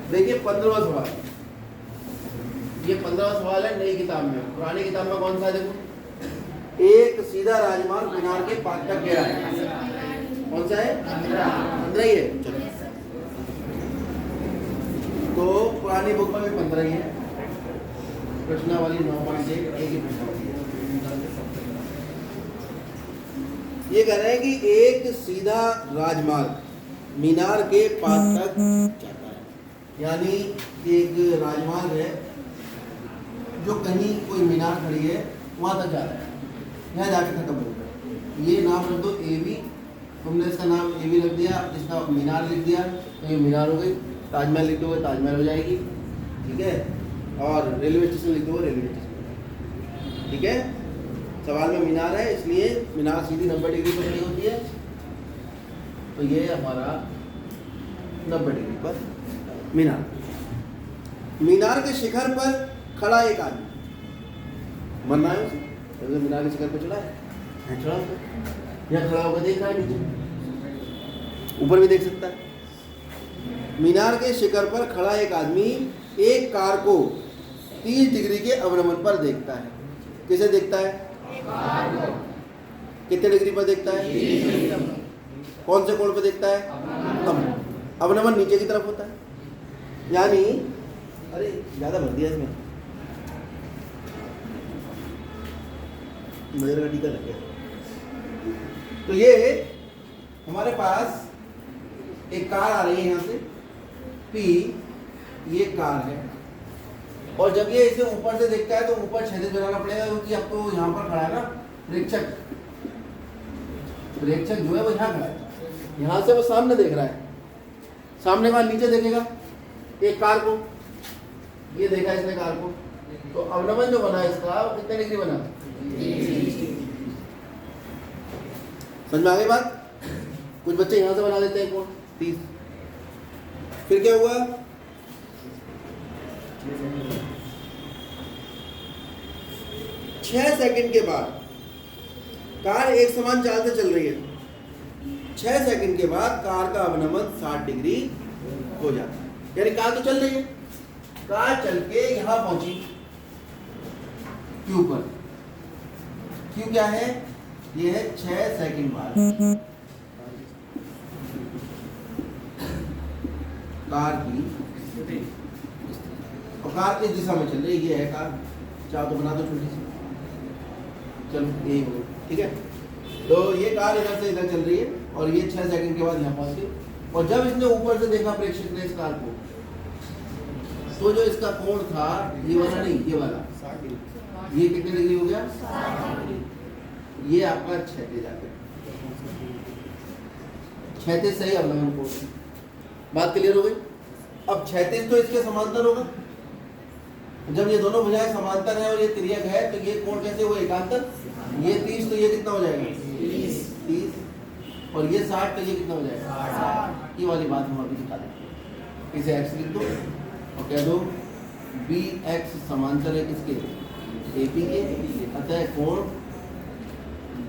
देखिए 15वां सवाल, ये 15वां सवाल है नई किताब में। पुरानी किताब में कौन सा है? देखो, एक सीधा राजमार्ग मीनार के पास तक गया है। कौन सा है? 15 ही है। चलो, तो पुरानी बुक में भी 15 ही है। प्रश्नावली 9.1 एक ही प्रश्नावली है। ये कह रहे हैं कि एक सीधा राजमार्ग मीनार के पास तक जाता है, यानी एक राजमार्ग है जो कहीं कोई मीनार खड़ी है वहां तक जा रहा है, यहाँ जाके खत्म हो गया। ये नाम रख दो ए बी, तुमने इसका नाम ए बी रख दिया, इसका मीनार लिख दिया, तो ये मीनार हो गई। ताजमहल लिख दोगे ताजमहल हो जाएगी, ठीक है। और रेलवे स्टेशन लिख दोगे रेलवे स्टेशन, ठीक है। सवाल में मीनार है, इसलिए मीनार सीधी 90 डिग्री पर खड़ी होती है, तो ये हमारा 90 डिग्री पर मीनार। मीनार के शिखर पर खड़ा एक आदमी, मरना है उसे, तो मीनार के शिखर पर चढ़ा है, चढ़ा या खड़ा होकर देख रहा है नीचे, ऊपर भी देख सकता है। मीनार के शिखर पर खड़ा एक आदमी एक कार को 30 डिग्री के अवनमन पर देखता है। किसे देखता है? कितने डिग्री पर देखता है? कौन से कोण पर देखता है? अवनमन नीचे की तरफ होता है, यानी अरे ज्यादा भर दिया इसमें, नजर का टीका लग गया। तो ये हमारे पास एक कार आ रही है यहाँ से P, ये कार है, और जब ये इसे ऊपर से देखता है तो ऊपर क्षैतिज बनाना पड़ेगा, क्योंकि अब तो यहाँ पर खड़ा है ना प्रेक्षक। प्रेक्षक जो है वो यहाँ खड़ा है, यहाँ से वो सामने देख रहा है, सामने का नीचे देखेगा एक कार को, ये देखा इसने कार को, तो अवनमन जो बना इसका वो कितने डिग्री बना? समझ में आ गई बात? कुछ बच्चे यहाँ से बना देते हैं कोण 30। फिर क्या हुआ? छह सेकंड के बाद कार एक समान चाल से चल रही है। 6 सेकंड के बाद कार का अवनमन 60 डिग्री हो जाता है, यानी कार तो चल रही है, कार चल के यहां पहुंची क्यू पर। क्यू क्या है? ये है 6 सेकंड बाद कार की स्थिति, और कार किस दिशा में चल रही है? ये है कार, चाहो तो बना दो छोटी सी, चलो यही हो, ठीक है। तो ये कार इधर से इधर चल रही है, और ये 6 सेकंड के बाद यहाँ पहुंच गई, और जब इसने ऊपर से देखा प्रेक्षक ने इस कार को, तो जो इसका कोण था ये वाला नहीं, ये वाला, ये कितने डिग्री हो गया? 60। ये आपका क्षैतिज आ गया, क्षैतिज सही अवनमन कोण। बात क्लियर हो गई? अब क्षैतिज तो इसके समांतर होगा, जब ये दोनों भुजाएं समांतर है और ये तिर्यक है, तो ये कोण कैसे हुआ? एकांतर। ये 30, तो ये कितना हो जाएगा? 30, और ये 60, तो ये कितना हो जाएगा? ये वाली बात हम अभी दिखा देंगे। इसे x लिख दो और कह दो BX समांतर है किसके? AP के, अतः कोण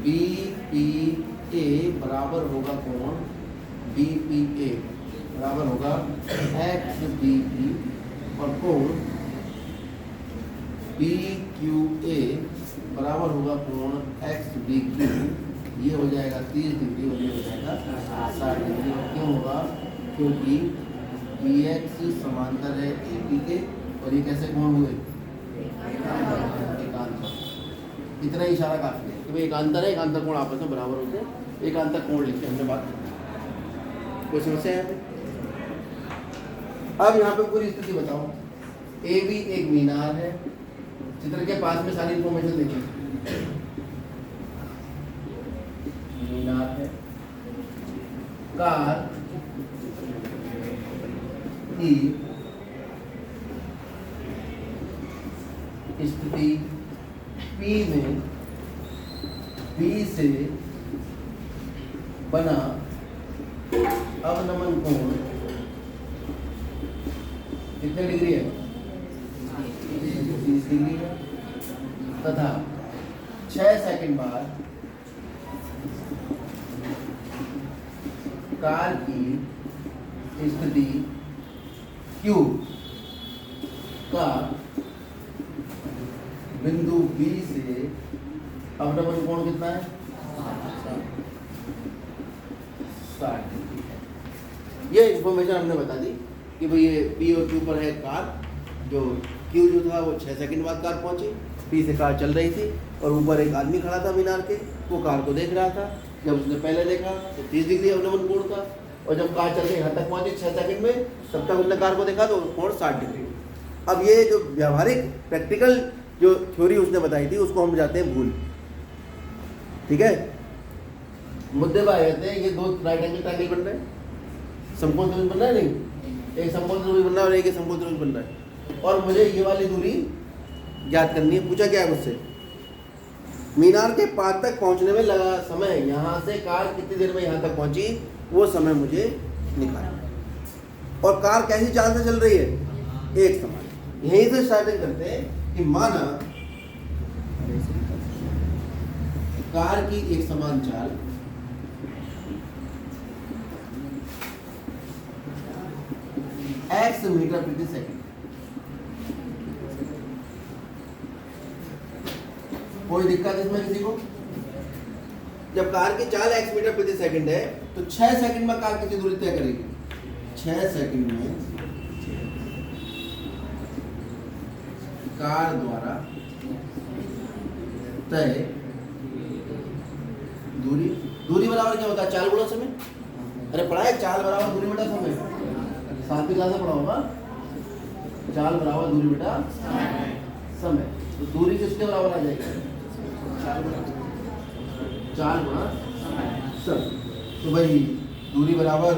BPA बराबर होगा कोण BPA बराबर होगा XBP, और कोण BQA बराबर होगा कोण XBQ। ये हो जाएगा 30 डिग्री और ये हो जाएगा 60 डिग्री। क्यों होगा? क्योंकि BX समांतर है AP के, और ये कैसे कोण हुए? एकांतर। इतना ही इशारा काफी है कि भाई एकांतर है, एकांतर कोण आपस में बराबर होते हैं, एकांतर कोण लिखते हैं हमने बात। कोई समस्या है? अब यहाँ पे पूरी स्थिति बताओ। AB एक मीनार है, चित्र के पास में सारी इंफॉर्मेशन देखिए। मीनार है, कार की स्थिति P में B से बना अवनमन कोण कितने डिग्री है? 30 डिग्री है, तथा 6 सेकंड बाद कार की स्थिति Q का बिंदु B से अवनमन कोण कितना है? 60 डिग्री है। ये इंफॉर्मेशन हमने बता दी कि भाई ये P और Q पर है कार, जो Q जो था वो 6 सेकंड बाद कार पहुंची, P से कार चल रही थी और ऊपर एक आदमी खड़ा था मीनार के, वो कार को देख रहा था। जब उसने पहले देखा तो 30 डिग्री अवनमन कोण था, और जब कार चल के यहाँ तक पहुंची 6 सेकंड में, तब तक उसने कार को देखा तो कोण 60 डिग्री। अब ये जो व्यावहारिक प्रैक्टिकल जो थ्योरी उसने बताई थी उसको हम जाते हैं भूल। ठीक है, मुद्दे पर आ जाते हैं। ये दो राइट एंगल ट्रायंगल बन रहे हैं, समकोण त्रिभुज बन रहा है, नहीं एक समकोण त्रिभुज बन रहा है और एक समकोण त्रिभुज बन रहा है, और मुझे ये वाली दूरी ज्ञात करनी है। पूछा क्या है मुझसे, मीनार के पास तक पहुंचने में लगा समय, यहाँ से कार कितनी देर में यहाँ तक पहुंची वो समय मुझे निकालना है। और कार कैसी चाल से चल रही है? एक समान। यहीं से स्टार्टिंग करते हैं कि माना कार की एक समान चाल x मीटर प्रति सेकंड, कोई दिक्कत इसमें किसी को? जब कार की चाल x मीटर प्रति सेकंड है तो 6 सेकंड में कार कितनी दूरी तय करेगी? 6 सेकंड में कार द्वारा तय दूरी, दूरी बराबर क्या होता है? चाल गुणा समय। अरे पढ़ा है, चाल बराबर दूरी बटा समय, 7वीं क्लास में पढ़ा होगा। चाल बराबर दूरी बटा समय, तो दूरी किसके बराबर आ जाएगी? चाल गुणा समय। तो भाई दूरी बराबर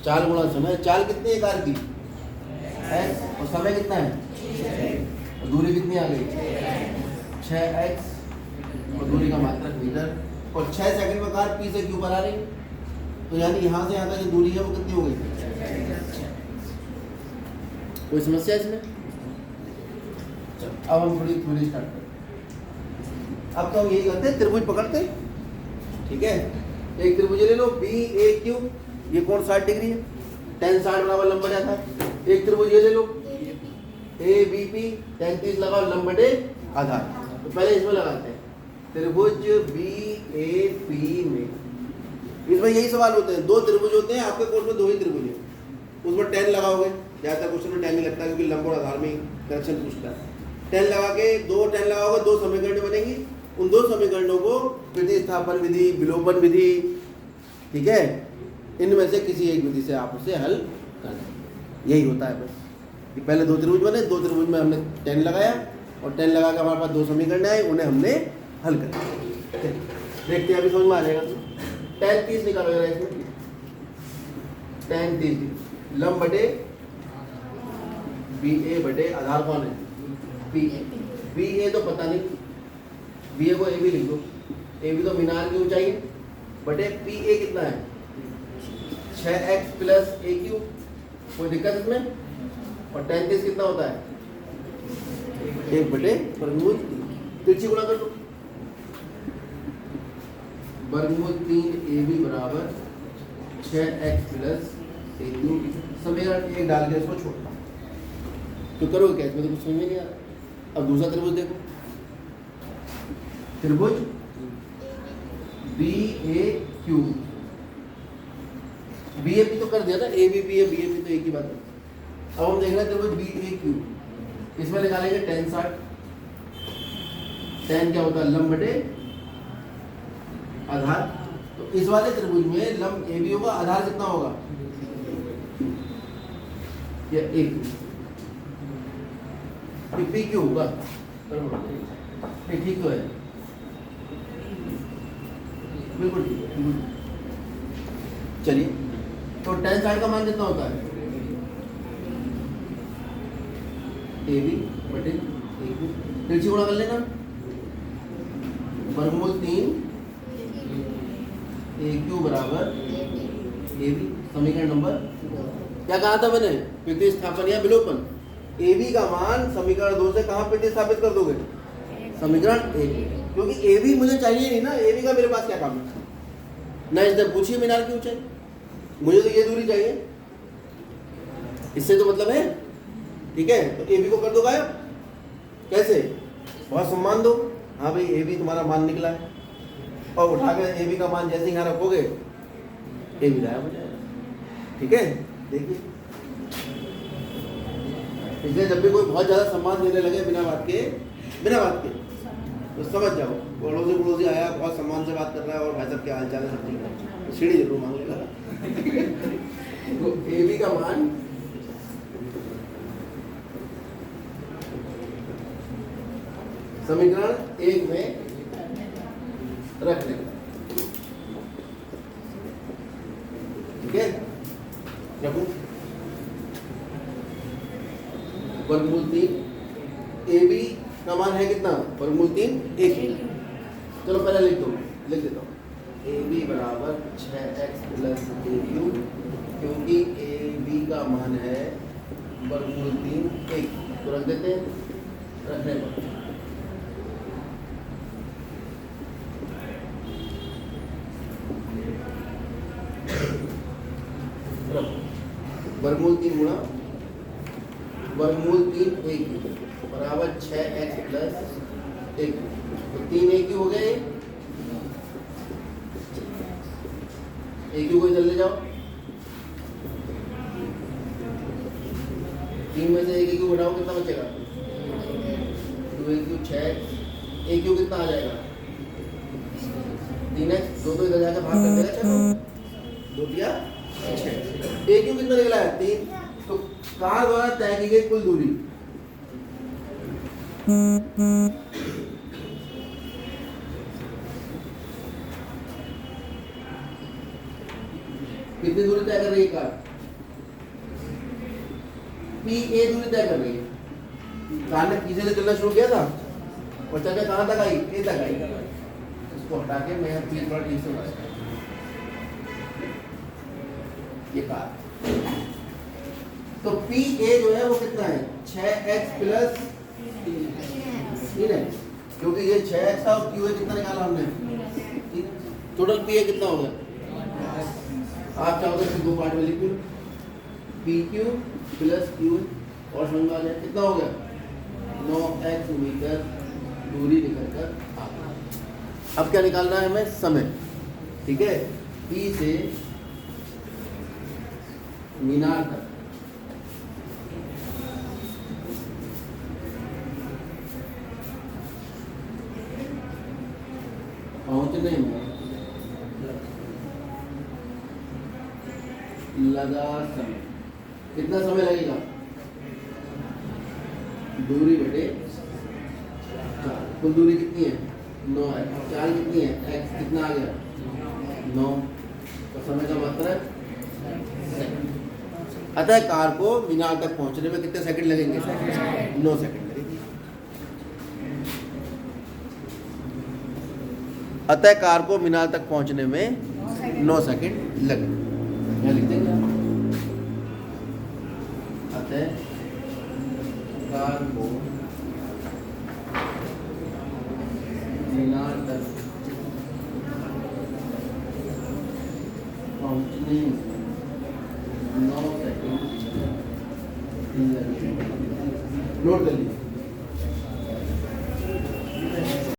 चाल गुणा समय। चाल कितनी है कार की? x, और समय कितना है? और दूरी कितनी आ गई? 6x, और दूरी का मात्रक मीटर, और 6 सेकंड में कार P से Q पर आ रही, तो यानी यहाँ से यहाँ तक जो दूरी है वो कितनी हो गई? कोई समस्या इसमें? अब हम थोड़ी स्टार्ट करते। अब तो हम यही करते हैं, त्रिभुज पकड़ते हैं। ठीक है, एक त्रिभुज ले लो BAQ, ये कोण 60 डिग्री है, tan 60 बराबर लंब बटा था। एक त्रिभुज ये ले लो ABP, tan 30 लगाओ लंब बटे आधार। तो पहले इसमें लगाते हैं त्रिभुज BAP में। इसमें यही सवाल होते हैं, दो त्रिभुज होते हैं आपके कोर्स में, दो ही त्रिभुज है, उसमें tan लगाओगे। ज़्यादातर क्वेश्चन में tan नहीं लगता क्योंकि लंब और आधार में करेक्शन पूछता है। tan लगा के दो tan लगाओगे, दो समीकरण बनेंगी। उन दो समीकरणों को प्रतिस्थापन विधि, विलोपन विधि, ठीक है, इनमें से किसी एक विधि से आप उसे हल कर दें। यही होता है बस कि पहले दो त्रिभुज बने, दो त्रिभुज में हमने tan लगाया, और tan लगा के हमारे पास दो समीकरण आए, उन्हें हमने हल कर दिया। देखते हैं अभी समझ में आ जाएगा। tan 30 निकालो जरा इसमें, tan 30 लंब बटे BA बटे आधार कौन है? BA तो पता नहीं, BA को AB लिख दो। AB तो मीनार की ऊंचाई है, बटे PA कितना है? 6x प्लस AQ, कोई दिक्कत इसमें? और tan 30 कितना होता है? 1 बटे वर्गमूल 3, तिरछी गुणा कर दो। वर्गमूल 3 AB बराबर 6x प्लस AQ। समीकरण 1 डाल के इसको छोड़ना, तो करोगे क्या? इसमें तो कुछ समझ में नहीं आ रहा। अब दूसरा त्रिभुज देखो, त्रिभुज BAQ, BAP तो कर दिया था, ABP है, BAP तो एक ही बात है। अब हम देख रहे हैं त्रिभुज BAQ, इसमें निकालेंगे tan 60। tan क्या होता है? लंब बटे आधार। तो इस वाले त्रिभुज में लंब AB होगा, आधार कितना होगा? या 1। PQ होगा, ठीक तो है, बिल्कुल ठीक है। चलिए, तो tan 60 का मान कितना होता है? AB बटे AQ, तिरछी गुणा कर लेना। वर्गमूल 3 AQ बराबर AB, समीकरण नंबर क्या कहा था मैंने? प्रतिस्थापन या विलोपन। AB का मान समीकरण 2 से कहाँ प्रतिस्थापित कर दोगे? समीकरण 1, क्योंकि AB मुझे चाहिए नहीं ना, AB का मेरे पास क्या काम है ना। इसने पूछी मीनार की ऊंचाई, मुझे तो ये दूरी चाहिए, इससे तो मतलब है, ठीक है। तो ए बी को कर दो गायब, कैसे? बहुत सम्मान दो, हाँ भाई ए बी तुम्हारा मान निकला है, और उठा कर ए बी का मान जैसे ही यहाँ रखोगे ए बी गायब हो जाएगा, ठीक है। देखिए इसलिए जब भी कोई बहुत ज़्यादा सम्मान देने लगे बिना बात के तो समझ जाओ पड़ोसी आया, बहुत सम्मान से बात कर रहा है, और भाई साहब क्या हाल चाल है, सब ठीक है, तो सीढ़ी जरूर मांग लेगा। तो ए बी का मान समीकरण 1 में रख लें, ठीक है। रखो वर्गमूल 3, ए बी का मान है कितना? वर्गमूल 3 1। चलो पहले लिख देता हूँ ए बी बराबर 6x प्लस ए क्यू, क्योंकि ए बी का मान है वर्गमूल 3 1, तो रख देते हैं, रखने पर वर्गमूल 3 गुणा वर्गमूल 3 1 बराबर 6x प्लस 1, तो 3 1 हो गए, एक को इधर ले जाओ, 3 में से एक क्यू घटाओ, कितना बचेगा? 2 1 6, एक क्यू कितना आ जाएगा? 3x, 2 तो इधर जाकर भाग कर देगा, चलो 2 दिया 6, एक क्यू कितना निकला है? 3। तो कार द्वारा तय की गई कुल दूरी कितनी दूरी तय कर रही है कार? पी ए दूरी तय कर रही है। कार ने पीछे से चलना शुरू किया था और चलकर कहां तक आई? ए तक आई। इसको हटा के मैं पी थोड़ा ठीक से बनाऊंगा। ये कार, तो पी ए जो है वो कितना है? 6x प्लस 3 है, क्योंकि ये 6x था और क्यू ए कितना निकाला हमने? टोटल पी ए कितना हो गया? आप चाहो तो इसको 2 पार्ट में लिख लो, पी क्यू प्लस क्यू और समझ में आ जाए कितना हो गया? 9x मीटर दूरी निकल कर आ गया। अब क्या निकालना है हमें? समय, ठीक है। पी से मीनार तक पहुंचने में लगा समय, कितना समय लगेगा? दूरी बटे 4, कुल दूरी कितनी है? 9 है, 4 कितनी है? x कितना आ गया? 9, तो समय का मात्रा अतः कार को मीनार तक पहुंचने में कितने सेकंड लगेंगे? 9 सेकंड लगेंगे। अतः कार को मीनार तक पहुंचने में 9 सेकंड लगे। क्या लिख देंगे? अतः कार को मीनार तक पहुंचने में 9 सेकंड लगे। नोट कर लीजिए।